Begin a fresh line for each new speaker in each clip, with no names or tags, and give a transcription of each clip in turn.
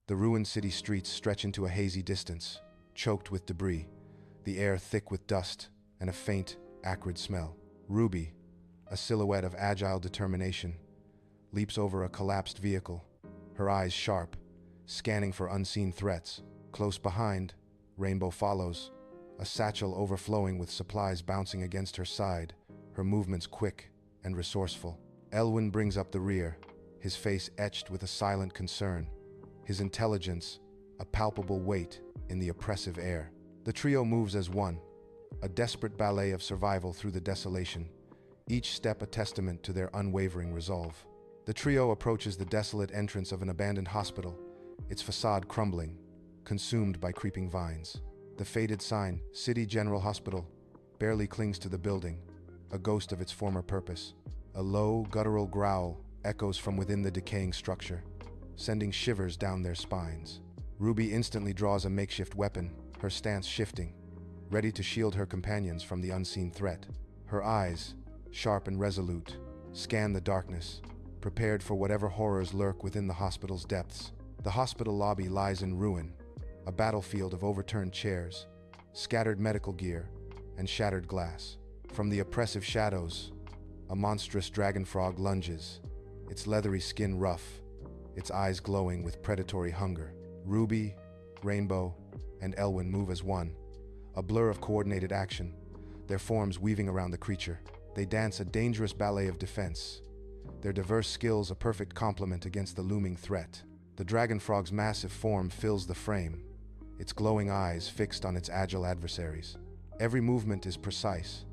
The ruined city streets stretch into a hazy distance, choked with debris, the air thick with dust and a faint, acrid smell. Ruby, a silhouette of agile determination, leaps over a collapsed vehicle, her eyes sharp, scanning for unseen threats. Close behind, Rainbow follows, a satchel overflowing with supplies bouncing against her side, her movements quick and resourceful. Elwin brings up the rear, his face etched with a silent concern, his intelligence a palpable weight in the oppressive air. The trio moves as one, a desperate ballet of survival through the desolation, each step a testament to their unwavering resolve. The trio approaches the desolate entrance of an abandoned hospital, its facade crumbling, consumed by creeping vines. The faded sign, City General Hospital, barely clings to the building, a ghost of its former purpose. A low, guttural growl echoes from within the decaying structure, sending shivers down their spines. Ruby instantly draws a makeshift weapon, her stance shifting, ready to shield her companions from the unseen threat. Her eyes, sharp and resolute, scan the darkness, prepared for whatever horrors lurk within the hospital's depths. The hospital lobby lies in ruin, a battlefield of overturned chairs, scattered medical gear, and shattered glass. From the oppressive shadows, a monstrous dragon frog lunges, its leathery skin rough, its eyes glowing with predatory hunger. Ruby, Rainbow, and Elwin move as one, a blur of coordinated action, their forms weaving around the creature. They dance a dangerous ballet of defense, their diverse skills a perfect complement against the looming threat. The dragon frog's massive form fills the frame, its glowing eyes fixed on its agile adversaries. Every movement is precise,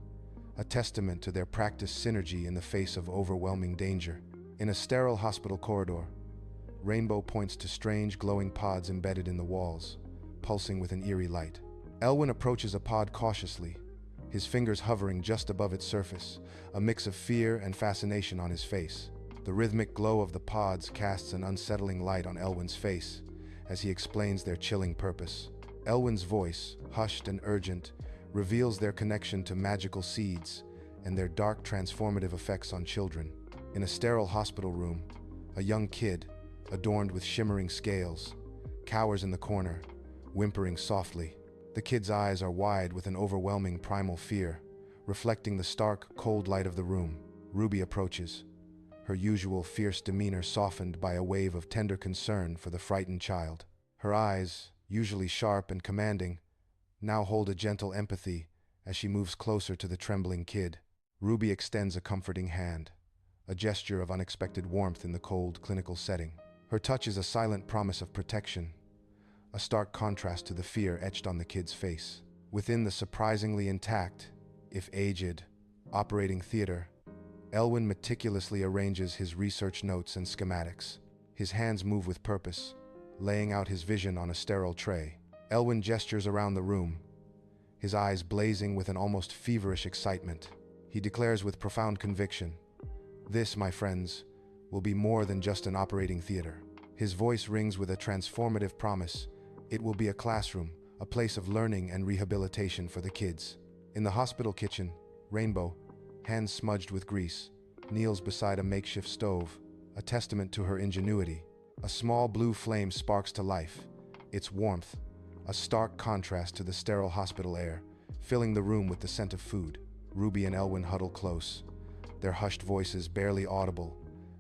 a testament to their practiced synergy in the face of overwhelming danger. In a sterile hospital corridor, Rainbow points to strange glowing pods embedded in the walls, pulsing with an eerie light. Elwin approaches a pod cautiously, his fingers hovering just above its surface, a mix of fear and fascination on his face. The rhythmic glow of the pods casts an unsettling light on Elwin's face as he explains their chilling purpose. Elwin's voice, hushed and urgent, reveals their connection to magical seeds and their dark transformative effects on children. In a sterile hospital room, a young kid, adorned with shimmering scales, cowers in the corner, whimpering softly. The kid's eyes are wide with an overwhelming primal fear, reflecting the stark, cold light of the room. Ruby approaches, her usual fierce demeanor softened by a wave of tender concern for the frightened child. Her eyes, usually sharp and commanding, now hold a gentle empathy as she moves closer to the trembling kid. Ruby extends a comforting hand, a gesture of unexpected warmth in the cold, clinical setting. Her touch is a silent promise of protection, a stark contrast to the fear etched on the kid's face. Within the surprisingly intact, if aged, operating theater, Elwin meticulously arranges his research notes and schematics. His hands move with purpose, laying out his vision on a sterile tray. Elwin gestures around the room, his eyes blazing with an almost feverish excitement. He declares with profound conviction, "This, my friends, will be more than just an operating theater." His voice rings with a transformative promise. It will be a classroom, a place of learning and rehabilitation for the kids. In the hospital kitchen, Rainbow, hands smudged with grease, kneels beside a makeshift stove, a testament to her ingenuity. A small blue flame sparks to life, its warmth, a stark contrast to the sterile hospital air, filling the room with the scent of food. Ruby and Elwin huddle close, their hushed voices barely audible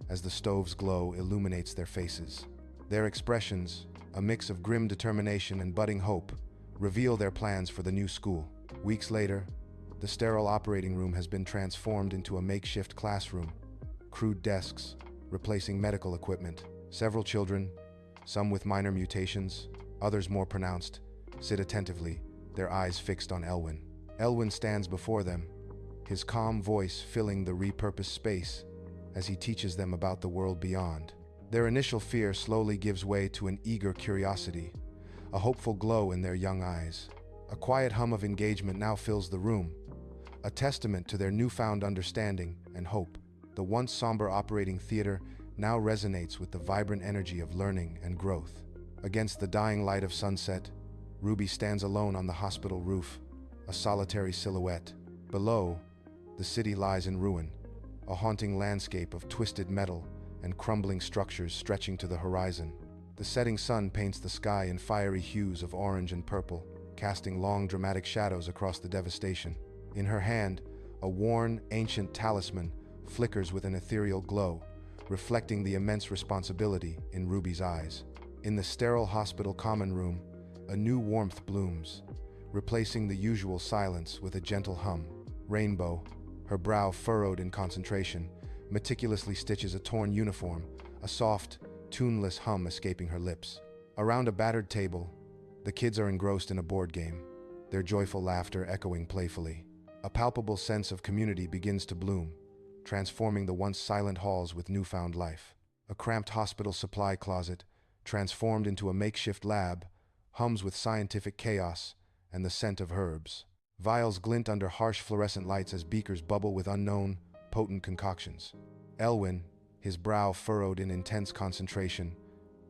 as the stove's glow illuminates their faces. Their expressions, a mix of grim determination and budding hope, reveal their plans for the new school. Weeks later, the sterile operating room has been transformed into a makeshift classroom, crude desks replacing medical equipment. Several children, some with minor mutations, others more pronounced, sit attentively, their eyes fixed on Elwin. Elwin stands before them, his calm voice filling the repurposed space as he teaches them about the world beyond. Their initial fear slowly gives way to an eager curiosity, a hopeful glow in their young eyes. A quiet hum of engagement now fills the room, a testament to their newfound understanding and hope. The once somber operating theater now resonates with the vibrant energy of learning and growth. Against the dying light of sunset, Ruby stands alone on the hospital roof, a solitary silhouette. Below, the city lies in ruin, a haunting landscape of twisted metal and crumbling structures stretching to the horizon. The setting sun paints the sky in fiery hues of orange and purple, casting long, dramatic shadows across the devastation. In her hand, a worn, ancient talisman flickers with an ethereal glow, reflecting the immense responsibility in Ruby's eyes. In the sterile hospital common room, a new warmth blooms, replacing the usual silence with a gentle hum. Rainbow, her brow furrowed in concentration, meticulously stitches a torn uniform, a soft, tuneless hum escaping her lips. Around a battered table, the kids are engrossed in a board game, their joyful laughter echoing playfully. A palpable sense of community begins to bloom, transforming the once silent halls with newfound life. A cramped hospital supply closet, transformed into a makeshift lab, hums with scientific chaos and the scent of herbs. Vials glint under harsh fluorescent lights as beakers bubble with unknown, potent concoctions. Elwin, his brow furrowed in intense concentration,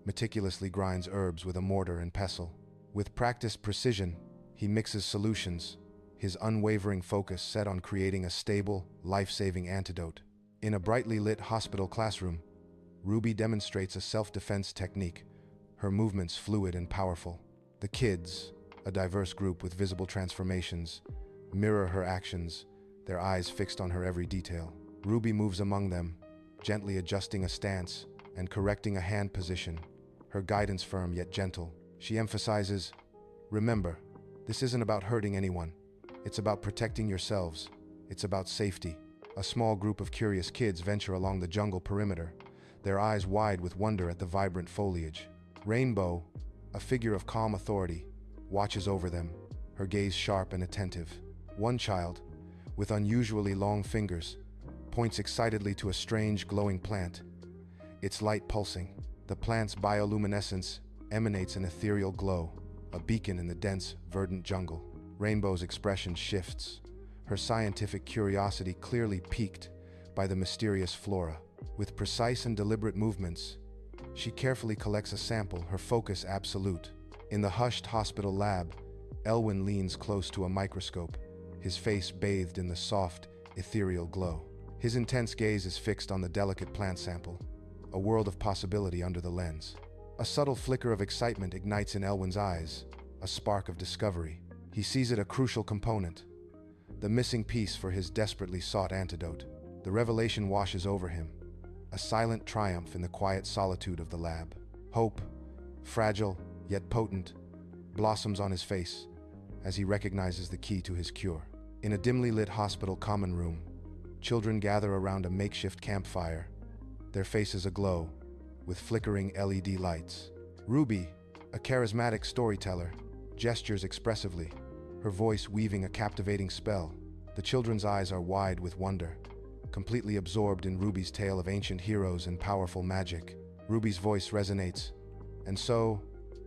meticulously grinds herbs with a mortar and pestle. With practiced precision, he mixes solutions, his unwavering focus set on creating a stable, life-saving antidote. In a brightly lit hospital classroom, Ruby demonstrates a self-defense technique, her movements fluid and powerful. The kids, a diverse group with visible transformations, mirror her actions, their eyes fixed on her every detail. Ruby moves among them, gently adjusting a stance and correcting a hand position, her guidance firm yet gentle. She emphasizes, "Remember, this isn't about hurting anyone. It's about protecting yourselves. It's about safety." A small group of curious kids venture along the jungle perimeter, their eyes wide with wonder at the vibrant foliage. Rainbow, a figure of calm authority, watches over them, her gaze sharp and attentive. One child, with unusually long fingers, points excitedly to a strange glowing plant, its light pulsing. The plant's bioluminescence emanates an ethereal glow, a beacon in the dense, verdant jungle. Rainbow's expression shifts, her scientific curiosity clearly piqued by the mysterious flora. With precise and deliberate movements, she carefully collects a sample, her focus absolute. In the hushed hospital lab, Elwin leans close to a microscope, his face bathed in the soft, ethereal glow. His intense gaze is fixed on the delicate plant sample, a world of possibility under the lens. A subtle flicker of excitement ignites in Elwin's eyes, a spark of discovery. He sees it a crucial component, the missing piece for his desperately sought antidote. The revelation washes over him, a silent triumph in the quiet solitude of the lab. Hope, fragile yet potent, blossoms on his face as he recognizes the key to his cure. In a dimly lit hospital common room, children gather around a makeshift campfire, their faces aglow with flickering LED lights. Ruby, a charismatic storyteller, gestures expressively, her voice weaving a captivating spell. The children's eyes are wide with wonder, completely absorbed in Ruby's tale of ancient heroes and powerful magic. Ruby's voice resonates, and so,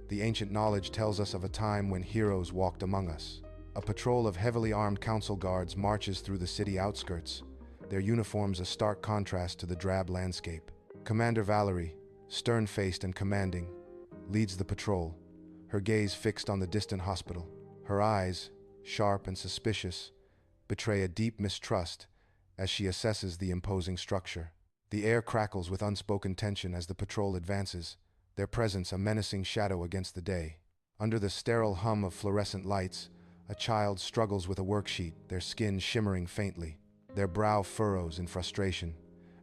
the ancient knowledge tells us of a time when heroes walked among us. A patrol of heavily armed council guards marches through the city outskirts, their uniforms a stark contrast to the drab landscape. Commander Valerie, stern-faced and commanding, leads the patrol, her gaze fixed on the distant hospital. Her eyes, sharp and suspicious, betray a deep mistrust as she assesses the imposing structure. The air crackles with unspoken tension as the patrol advances, their presence a menacing shadow against the day. Under the sterile hum of fluorescent lights, a child struggles with a worksheet, their skin shimmering faintly. Their brow furrows in frustration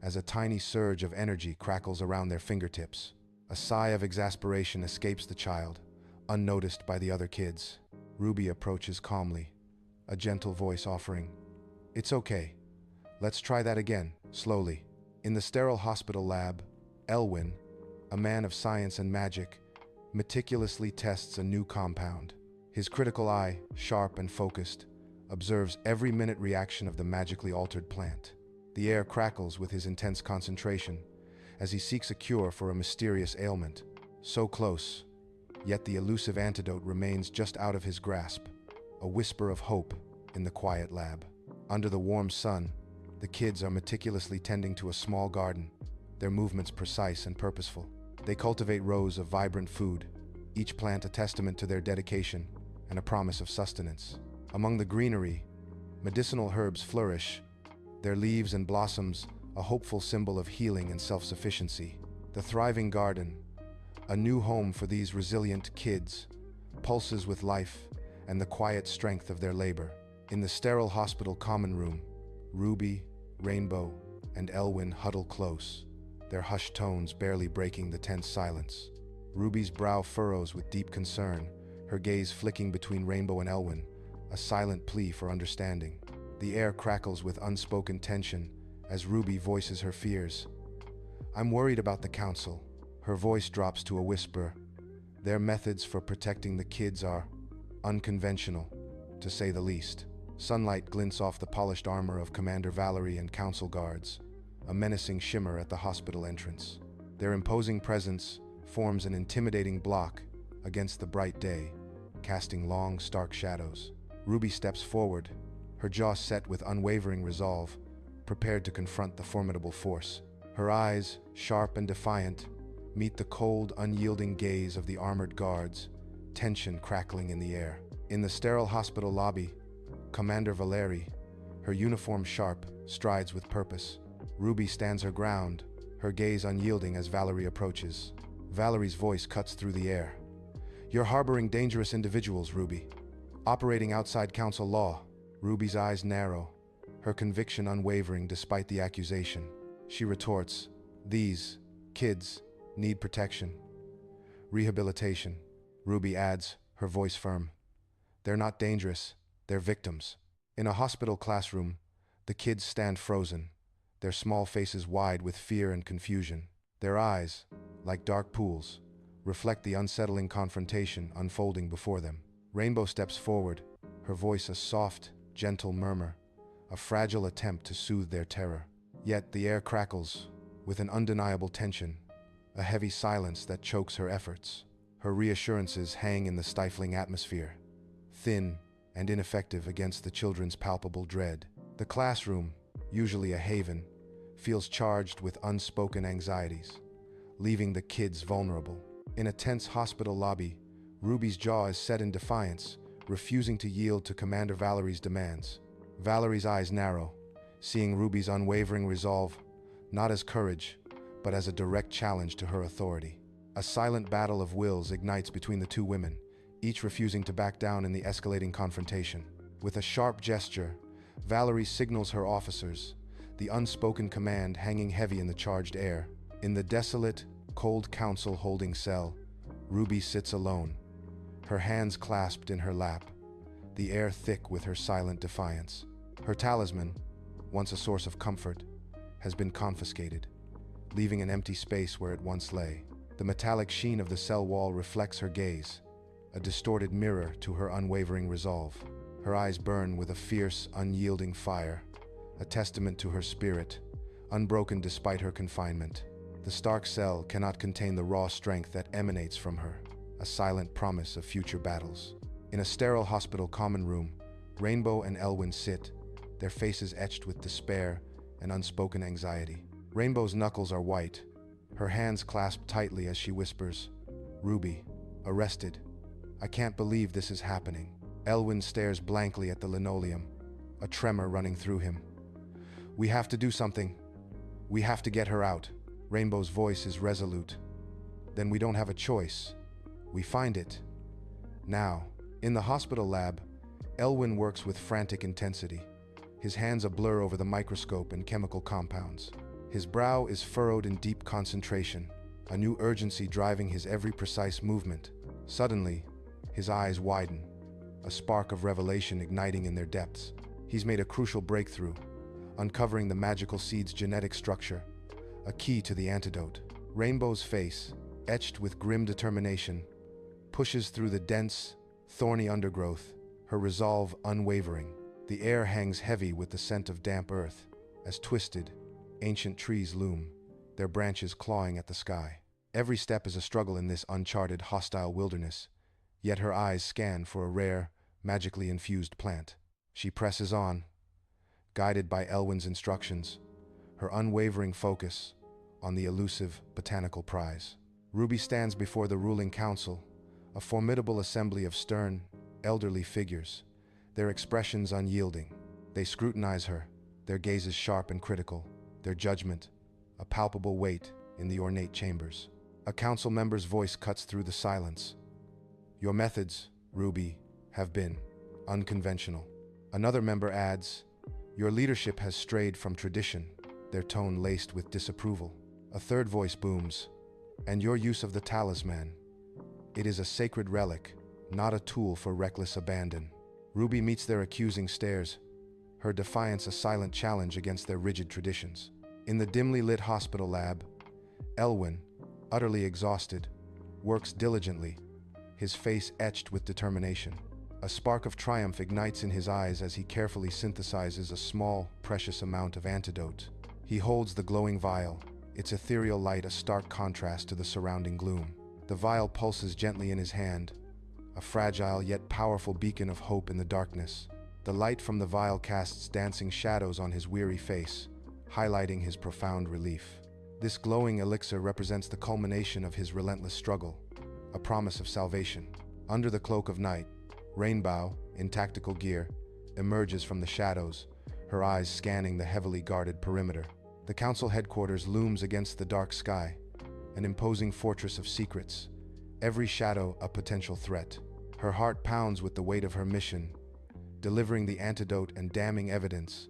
as a tiny surge of energy crackles around their fingertips. A sigh of exasperation escapes the child, unnoticed by the other kids. Ruby approaches calmly, a gentle voice offering, "It's okay. Let's try that again," slowly. In the sterile hospital lab, Elwin, a man of science and magic, meticulously tests a new compound. His critical eye, sharp and focused, observes every minute reaction of the magically altered plant. The air crackles with his intense concentration as he seeks a cure for a mysterious ailment. So close, yet the elusive antidote remains just out of his grasp, a whisper of hope in the quiet lab. Under the warm sun, the kids are meticulously tending to a small garden, their movements precise and purposeful. They cultivate rows of vibrant food, each plant a testament to their dedication and a promise of sustenance. Among the greenery, medicinal herbs flourish, their leaves and blossoms a hopeful symbol of healing and self-sufficiency. The thriving garden, A new home for these resilient kids, pulses with life and the quiet strength of their labor. In the sterile hospital common room, Ruby, Rainbow, and Elwyn huddle close, their hushed tones barely breaking the tense silence. Ruby's brow furrows with deep concern, her gaze flicking between Rainbow and Elwyn, a silent plea for understanding. The air crackles with unspoken tension as Ruby voices her fears. "I'm worried about the council." Her voice drops to a whisper. Their methods for protecting the kids are unconventional, to say the least. Sunlight glints off the polished armor of Commander Valerie and council guards, a menacing shimmer at the hospital entrance. Their imposing presence forms an intimidating block against the bright day, casting long, stark shadows. Ruby steps forward, her jaw set with unwavering resolve, prepared to confront the formidable force. Her eyes, sharp and defiant, meet the cold, unyielding gaze of the armored guards, tension crackling in the air. In the sterile hospital lobby, Commander Valerie, her uniform sharp, strides with purpose. Ruby stands her ground, her gaze unyielding as Valerie approaches. Valerie's voice cuts through the air. "You're harboring dangerous individuals, Ruby. Operating outside council law." Ruby's eyes narrow, her conviction unwavering despite the accusation. She retorts, "These kids need protection. Rehabilitation." Ruby adds, her voice firm, "They're not dangerous, they're victims." In a hospital classroom, the kids stand frozen, their small faces wide with fear and confusion. Their eyes, like dark pools, reflect the unsettling confrontation unfolding before them. Rainbow steps forward, her voice a soft, gentle murmur, a fragile attempt to soothe their terror. Yet the air crackles with an undeniable tension, a heavy silence that chokes her efforts. Her reassurances hang in the stifling atmosphere, thin and ineffective against the children's palpable dread. The classroom, usually a haven, feels charged with unspoken anxieties, leaving the kids vulnerable. In a tense hospital lobby, Ruby's jaw is set in defiance, refusing to yield to Commander Valerie's demands. Valerie's eyes narrow, seeing Ruby's unwavering resolve, not as courage, but as a direct challenge to her authority. A silent battle of wills ignites between the two women, each refusing to back down in the escalating confrontation. With a sharp gesture, Valerie signals her officers, the unspoken command hanging heavy in the charged air. In the desolate, cold council holding cell, Ruby sits alone, her hands clasped in her lap, the air thick with her silent defiance. Her talisman, once a source of comfort, has been confiscated, leaving an empty space where it once lay. The metallic sheen of the cell wall reflects her gaze, a distorted mirror to her unwavering resolve. Her eyes burn with a fierce, unyielding fire, a testament to her spirit, unbroken despite her confinement. The stark cell cannot contain the raw strength that emanates from her, a silent promise of future battles. In a sterile hospital common room, Rainbow and Elwyn sit, their faces etched with despair and unspoken anxiety. Rainbow's knuckles are white, her hands clasped tightly as she whispers, "Ruby, arrested. I can't believe this is happening." Elwyn stares blankly at the linoleum, a tremor running through him. "We have to do something. We have to get her out." Rainbow's voice is resolute. "Then we don't have a choice. We find it. Now." In the hospital lab, Elwyn works with frantic intensity, his hands a blur over the microscope and chemical compounds. His brow is furrowed in deep concentration, a new urgency driving his every precise movement. Suddenly, his eyes widen, a spark of revelation igniting in their depths. He's made a crucial breakthrough, uncovering the magical seed's genetic structure, a key to the antidote. Rainbow's face, etched with grim determination, pushes through the dense, thorny undergrowth, her resolve unwavering. The air hangs heavy with the scent of damp earth, as twisted, ancient trees loom, their branches clawing at the sky. Every step is a struggle in this uncharted, hostile wilderness, yet her eyes scan for a rare, magically infused plant. She presses on, guided by Elwyn's instructions, her unwavering focus on the elusive botanical prize. Ruby stands before the ruling council, a formidable assembly of stern, elderly figures, their expressions unyielding. They scrutinize her, their gazes sharp and critical, their judgment a palpable weight in the ornate chambers. A council member's voice cuts through the silence. Your methods, Ruby, have been unconventional. Another member adds, your leadership has strayed from tradition, their tone laced with disapproval. A third voice booms, and your use of the talisman. It is a sacred relic, not a tool for reckless abandon. Ruby meets their accusing stares, her defiance a silent challenge against their rigid traditions. In the dimly lit hospital lab, Elwin, utterly exhausted, works diligently, his face etched with determination. A spark of triumph ignites in his eyes as he carefully synthesizes a small, precious amount of antidote. He holds the glowing vial, its ethereal light a stark contrast to the surrounding gloom. The vial pulses gently in his hand, a fragile yet powerful beacon of hope in the darkness. The light from the vial casts dancing shadows on his weary face, highlighting his profound relief. This glowing elixir represents the culmination of his relentless struggle, a promise of salvation. Under the cloak of night, Rainbow, in tactical gear, emerges from the shadows, her eyes scanning the heavily guarded perimeter. The council headquarters looms against the dark sky, an imposing fortress of secrets, every shadow a potential threat. Her heart pounds with the weight of her mission, delivering the antidote and damning evidence,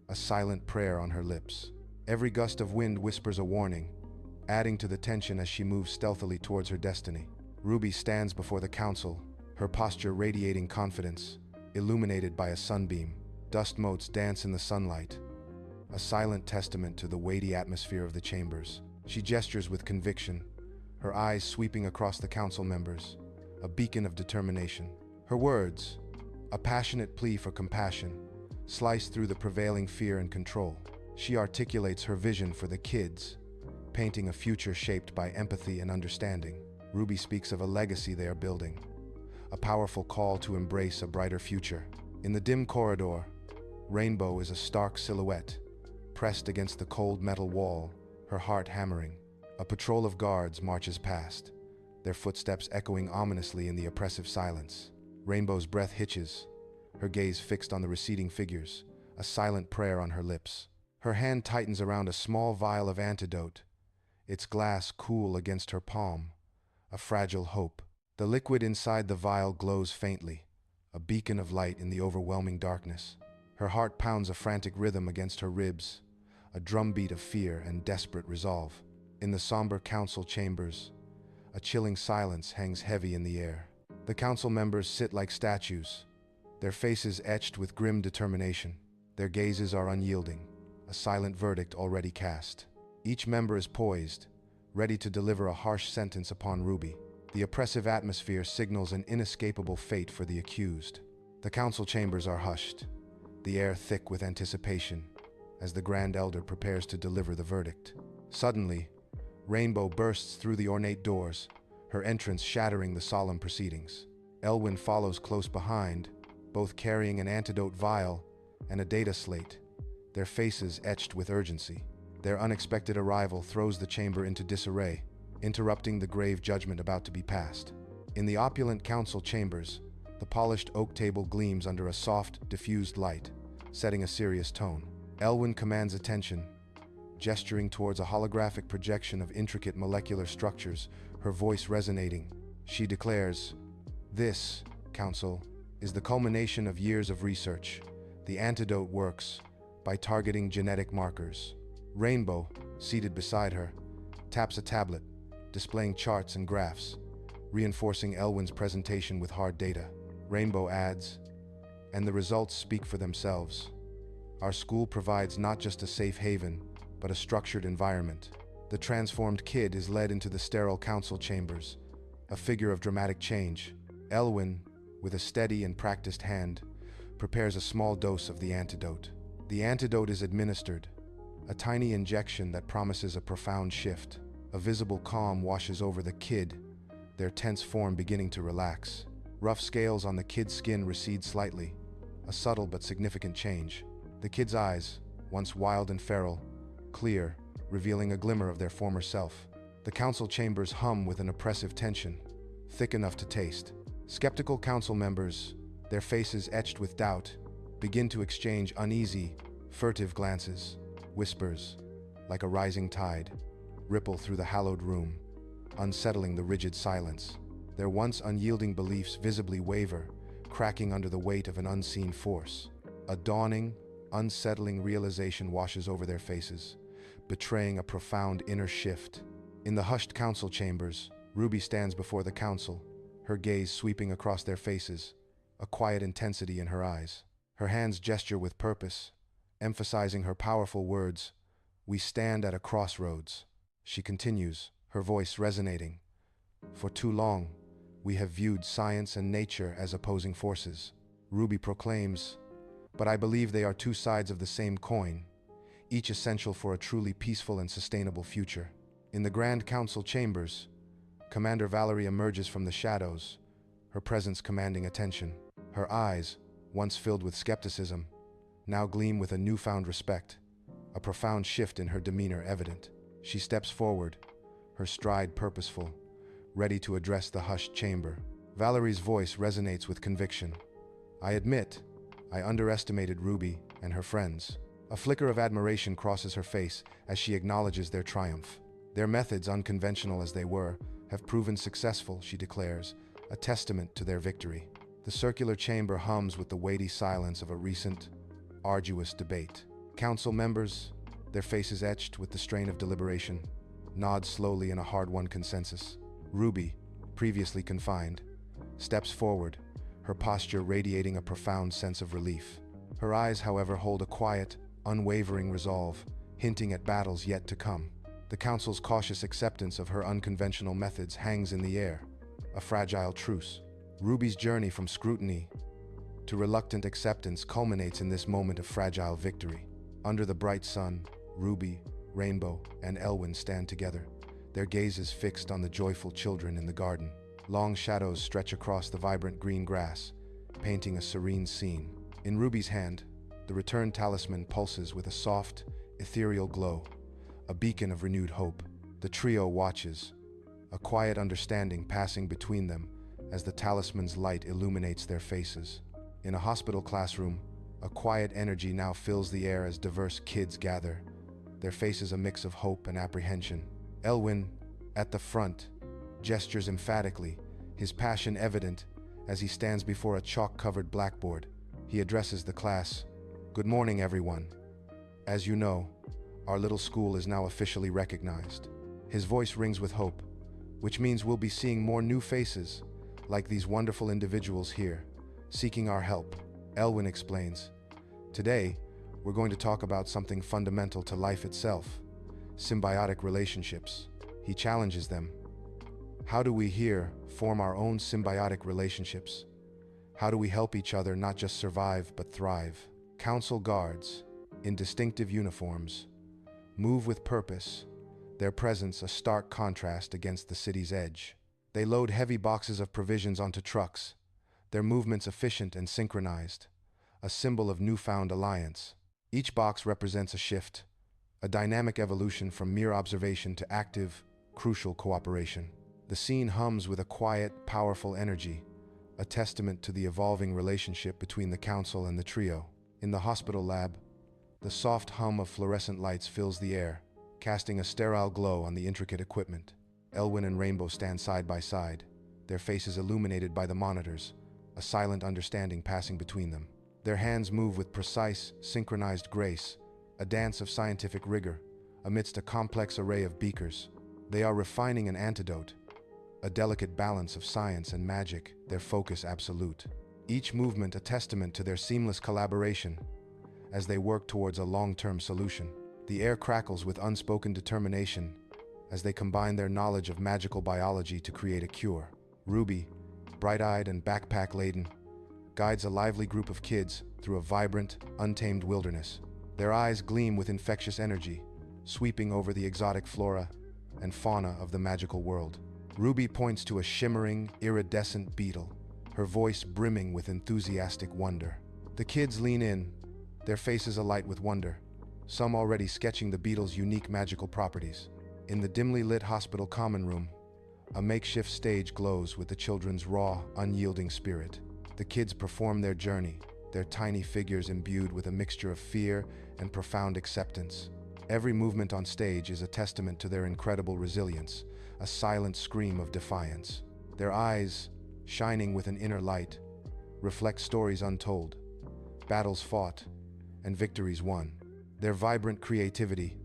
a silent prayer on her lips. Every gust of wind whispers a warning, adding to the tension as she moves stealthily towards her destiny. Ruby stands before the council, her posture radiating confidence, illuminated by a sunbeam. Dust motes dance in the sunlight, a silent testament to the weighty atmosphere of the chambers. She gestures with conviction, her eyes sweeping across the council members, a beacon of determination. Her words, a passionate plea for compassion, slice through the prevailing fear and control. She articulates her vision for the kids, painting a future shaped by empathy and understanding. Ruby speaks of a legacy they are building, a powerful call to embrace a brighter future. In the dim corridor, Rainbow is a stark silhouette, pressed against the cold metal wall, her heart hammering. A patrol of guards marches past, their footsteps echoing ominously in the oppressive silence. Rainbow's breath hitches, her gaze fixed on the receding figures, a silent prayer on her lips. Her hand tightens around a small vial of antidote, its glass cool against her palm, a fragile hope. The liquid inside the vial glows faintly, a beacon of light in the overwhelming darkness. Her heart pounds a frantic rhythm against her ribs, a drumbeat of fear and desperate resolve. In the somber council chambers, a chilling silence hangs heavy in the air. The council members sit like statues, their faces etched with grim determination. Their gazes are unyielding, a silent verdict already cast. Each member is poised, ready to deliver a harsh sentence upon Ruby. The oppressive atmosphere signals an inescapable fate for the accused. The council chambers are hushed, the air thick with anticipation, as the Grand Elder prepares to deliver the verdict. Suddenly, Rainbow bursts through the ornate doors, her entrance shattering the solemn proceedings. Elwin follows close behind, both carrying an antidote vial and a data slate, their faces etched with urgency. Their unexpected arrival throws the chamber into disarray, interrupting the grave judgment about to be passed. In the opulent council chambers, the polished oak table gleams under a soft, diffused light, setting a serious tone. Elwin commands attention, gesturing towards a holographic projection of intricate molecular structures, her voice resonating. She declares, "This, Council, is the culmination of years of research. The antidote works by targeting genetic markers." Rainbow, seated beside her, taps a tablet, displaying charts and graphs, reinforcing Elwin's presentation with hard data. Rainbow adds, "And the results speak for themselves. Our school provides not just a safe haven, but a structured environment." The transformed kid is led into the sterile council chambers, a figure of dramatic change. Elwin, with a steady and practiced hand, prepares a small dose of the antidote. The antidote is administered, a tiny injection that promises a profound shift. A visible calm washes over the kid, their tense form beginning to relax. Rough scales on the kid's skin recede slightly, a subtle but significant change. The kid's eyes, once wild and feral, clear, revealing a glimmer of their former self. The council chambers hum with an oppressive tension, thick enough to taste. Skeptical council members, their faces etched with doubt, begin to exchange uneasy, furtive glances. Whispers, like a rising tide, ripple through the hallowed room, unsettling the rigid silence. Their once unyielding beliefs visibly waver, cracking under the weight of an unseen force. A dawning, unsettling realization washes over their faces, betraying a profound inner shift. In the hushed council chambers, Ruby stands before the council, her gaze sweeping across their faces, a quiet intensity in her eyes. Her hands gesture with purpose, emphasizing her powerful words, "We stand at a crossroads." She continues, her voice resonating. "For too long, we have viewed science and nature as opposing forces." Ruby proclaims, "But I believe they are two sides of the same coin, each essential for a truly peaceful and sustainable future." In the Grand Council chambers, Commander Valerie emerges from the shadows, her presence commanding attention. Her eyes, once filled with skepticism, now gleam with a newfound respect, a profound shift in her demeanor evident. She steps forward, her stride purposeful, ready to address the hushed chamber. Valerie's voice resonates with conviction. "I admit, I underestimated Ruby and her friends." A flicker of admiration crosses her face as she acknowledges their triumph. "Their methods, unconventional as they were, have proven successful," she declares, a testament to their victory. The circular chamber hums with the weighty silence of a recent, arduous debate. Council members, their faces etched with the strain of deliberation, nod slowly in a hard-won consensus. Ruby, previously confined, steps forward, her posture radiating a profound sense of relief. Her eyes, however, hold a quiet, unwavering resolve, hinting at battles yet to come. The Council's cautious acceptance of her unconventional methods hangs in the air, a fragile truce. Ruby's journey from scrutiny to reluctant acceptance culminates in this moment of fragile victory. Under the bright sun, Ruby, Rainbow, and Elwyn stand together, their gazes fixed on the joyful children in the garden. Long shadows stretch across the vibrant green grass, painting a serene scene. In Ruby's hand, the returned talisman pulses with a soft, ethereal glow, a beacon of renewed hope. The trio watches, a quiet understanding passing between them as the talisman's light illuminates their faces. In a hospital classroom, a quiet energy now fills the air as diverse kids gather, their faces a mix of hope and apprehension. Elwyn, at the front, gestures emphatically, his passion evident as he stands before a chalk-covered blackboard. He addresses the class, "Good morning, everyone. As you know, our little school is now officially recognized." His voice rings with hope, which means we'll be seeing more new faces, like these wonderful individuals here, seeking our help. Elwyn explains, "Today, we're going to talk about something fundamental to life itself, symbiotic relationships." He challenges them. How do we here form our own symbiotic relationships? How do we help each other not just survive but thrive? Council guards, in distinctive uniforms, move with purpose, their presence a stark contrast against the city's edge. They load heavy boxes of provisions onto trucks, their movements efficient and synchronized, a symbol of newfound alliance. Each box represents a shift, a dynamic evolution from mere observation to active, crucial cooperation. The scene hums with a quiet, powerful energy, a testament to the evolving relationship between the council and the trio. In the hospital lab, the soft hum of fluorescent lights fills the air, casting a sterile glow on the intricate equipment. Elwyn and Rainbow stand side by side, their faces illuminated by the monitors, a silent understanding passing between them. Their hands move with precise, synchronized grace, a dance of scientific rigor, amidst a complex array of beakers. They are refining an antidote, a delicate balance of science and magic, their focus absolute. Each movement a testament to their seamless collaboration as they work towards a long-term solution. The air crackles with unspoken determination as they combine their knowledge of magical biology to create a cure. Ruby, bright-eyed and backpack-laden, guides a lively group of kids through a vibrant, untamed wilderness. Their eyes gleam with infectious energy, sweeping over the exotic flora and fauna of the magical world. Ruby points to a shimmering, iridescent beetle, her voice brimming with enthusiastic wonder. The kids lean in, their faces alight with wonder, some already sketching the beetle's unique magical properties. In the dimly lit hospital common room, a makeshift stage glows with the children's raw, unyielding spirit. The kids perform their journey, their tiny figures imbued with a mixture of fear and profound acceptance. Every movement on stage is a testament to their incredible resilience, a silent scream of defiance. Their eyes, shining with an inner light, reflect stories untold, battles fought, and victories won. Their vibrant creativity,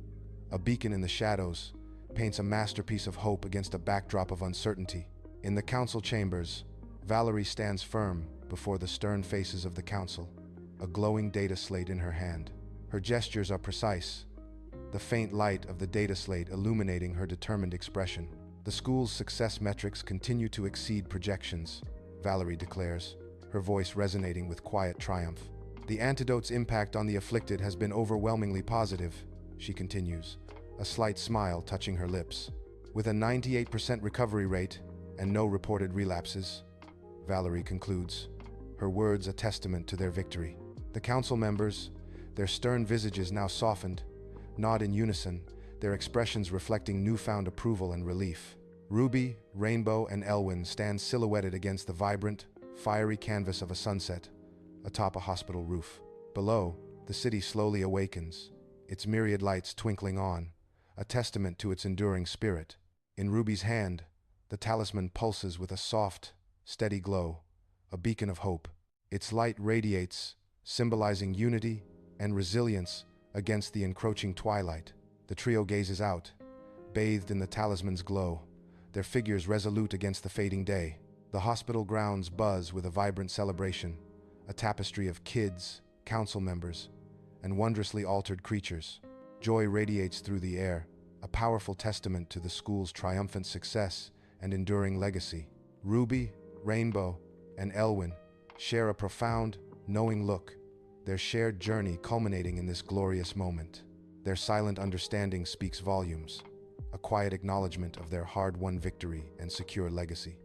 a beacon in the shadows, paints a masterpiece of hope against a backdrop of uncertainty. In the council chambers, Valerie stands firm before the stern faces of the council, a glowing data slate in her hand. Her gestures are precise, the faint light of the data slate illuminating her determined expression. The school's success metrics continue to exceed projections, Valerie declares, her voice resonating with quiet triumph. The antidote's impact on the afflicted has been overwhelmingly positive, she continues, a slight smile touching her lips. With a 98% recovery rate and no reported relapses, Valerie concludes, her words a testament to their victory. The council members, their stern visages now softened, nod in unison, their expressions reflecting newfound approval and relief. Ruby, Rainbow, and Elwyn stand silhouetted against the vibrant, fiery canvas of a sunset atop a hospital roof. Below, the city slowly awakens, its myriad lights twinkling on, a testament to its enduring spirit. In Ruby's hand, the talisman pulses with a soft, steady glow, a beacon of hope. Its light radiates, symbolizing unity and resilience against the encroaching twilight. The trio gazes out, bathed in the talisman's glow, their figures resolute against the fading day. The hospital grounds buzz with a vibrant celebration, a tapestry of kids, council members, and wondrously altered creatures. Joy radiates through the air, a powerful testament to the school's triumphant success and enduring legacy. Ruby, Rainbow, and Elwyn share a profound, knowing look, their shared journey culminating in this glorious moment. Their silent understanding speaks volumes, a quiet acknowledgement of their hard-won victory and secure legacy.